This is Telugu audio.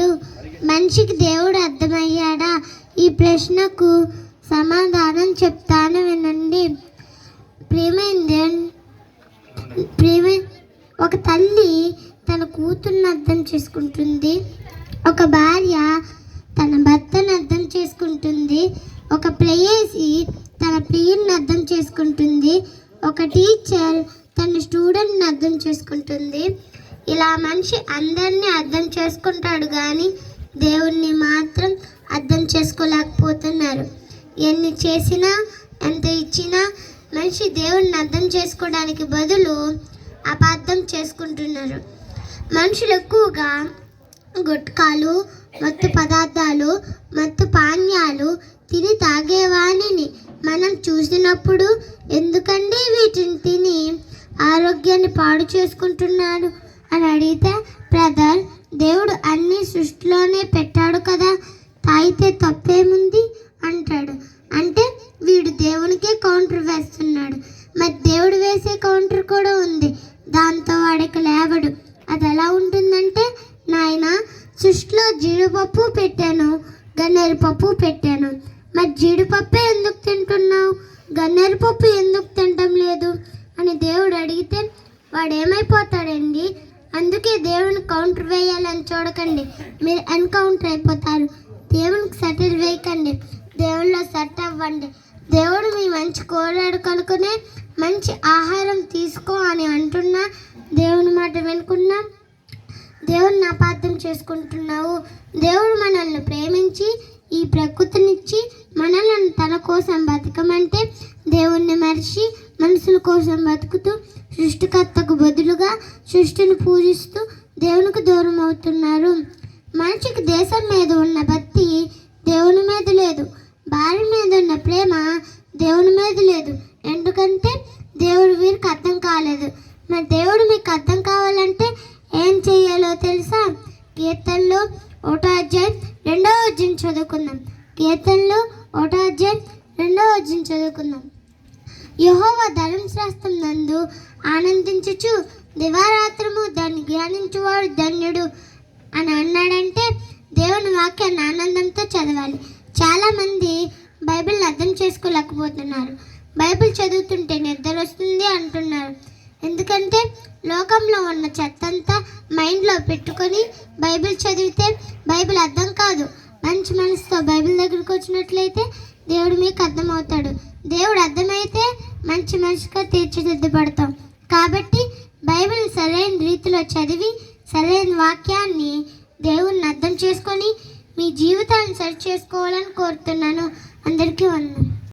అసలు మనిషికి దేవుడు అర్థమయ్యాడా? ఈ ప్రశ్నకు సమాధానం చెప్తాను వినండి. ఒక తల్లి తన కూతుర్ని అర్థం చేసుకుంటుంది, ఒక భార్య తన భర్తను అర్థం చేసుకుంటుంది, ఒక ప్రేయసి తన ప్రియుని అర్థం చేసుకుంటుంది, ఒక టీచర్ తన స్టూడెంట్ని అర్థం చేసుకుంటుంది. ఇలా మనిషి అందరినీ అర్థం చేసుకుంటాడు కానీ దేవుణ్ణి మాత్రం అర్థం చేసుకోలేకపోతున్నారు. ఎన్ని చేసినా ఎంత ఇచ్చినా మనిషి దేవుణ్ణి అర్థం చేసుకోవడానికి బదులు అపార్థం చేసుకుంటున్నారు. మనుషులు ఎక్కువగా గుట్కాలు, మత్తు పదార్థాలు, మత్తు పానీయాలు తిని తాగేవాణిని మనం చూసినప్పుడు ఎందుకండి వీటిని తిని ఆరోగ్యాన్ని పాడు చేసుకుంటున్నాడు అని అడిగితే, బ్రదర్, దేవుడు అన్ని సృష్టిలోనే పెట్టాడు కదా, తాగితే తప్పేముంది అంటాడు. అంటే వీడు దేవునికే కౌంటర్ వేస్తున్నాడు. మరి దేవుడు వేసే కౌంటర్ కూడా ఉంది, దాంతో వాడికి లేవడు. అది ఎలా ఉంటుందంటే, నాయన సృష్టిలో జీడిపప్పు పెట్టాను, గన్నేరు పప్పు పెట్టాను, మరి జీడిపప్పే ఎందుకు తింటున్నావు, గన్నేరు పప్పు ఎందుకు తినటం లేదు అని దేవుడు అడిగితే వాడు ఏమైపోతాడండి? అందుకే దేవుని కౌంటర్ వేయాలని చూడకండి, మీరు ఎన్కౌంటర్ అయిపోతారు. దేవునికి సెటిల్ వేయకండి, దేవుళ్ళో సెట్ అవ్వండి. దేవుడు మీ మంచి కోరాడు కనుకనే మంచి ఆహారం తీసుకో అని అంటున్నా, దేవుని మాట వినుకున్నా దేవుడిని అపార్థం చేసుకుంటున్నావు. దేవుడు మనల్ని ప్రేమించి ఈ ప్రకృతినిచ్చి మనల్ని తన కోసం బతకమంటే దేవుణ్ణి మరిచి మనుషుల కోసం బతుకుతూ సృష్టికర్తకు బదులుగా సృష్టిని పూజిస్తూ దేవునికి దూరం అవుతున్నారు. మనిషికి దేశం మీద ఉన్న భక్తి దేవుని మీద లేదు, భార్య మీద ఉన్న ప్రేమ దేవుని మీద లేదు. ఎందుకంటే దేవుడు వీరికి అర్థం కాలేదు. మరి దేవుడు మీకు అర్థం కావాలంటే ఏం చేయాలో తెలుసా? కీర్తనలో 1వ అధ్యాయం 2వ వచనం చదువుకుందాం. కీర్తనలో 1వ అధ్యాయం 2వ వచనం చదువుకుందాం. యెహోవా ధర్మశాస్త్రం నందు ఆనందించుచు దివారాత్రము దాన్ని ధ్యానించువాడు ధన్యుడు అని అన్నాడంటే దేవుని వాక్యాన్ని ఆనందంతో చదవాలి. చాలామంది బైబిల్ని అర్థం చేసుకోలేకపోతున్నారు. బైబిల్ చదువుతుంటే నిద్ర వస్తుంది అంటున్నారు. ఎందుకంటే లోకంలో ఉన్న చెత్తంతా మైండ్లో పెట్టుకొని బైబిల్ చదివితే బైబిల్ అర్థం కాదు. మంచి మనసుతో బైబిల్ దగ్గరికి వచ్చినట్లయితే దేవుడు మీకు అర్థమవుతాడు. దేవుడు అర్థమైతే మంచి మనిషిగా తీర్చిదిద్దబడతాం. కాబట్టి బైబిల్ సరైన రీతిలో చదివి సరైన వాక్యాన్ని దేవుణ్ణి అర్థం చేసుకొని మీ జీవితాన్ని సరి చేసుకోవాలని కోరుతున్నాను. అందరికీ వందనం.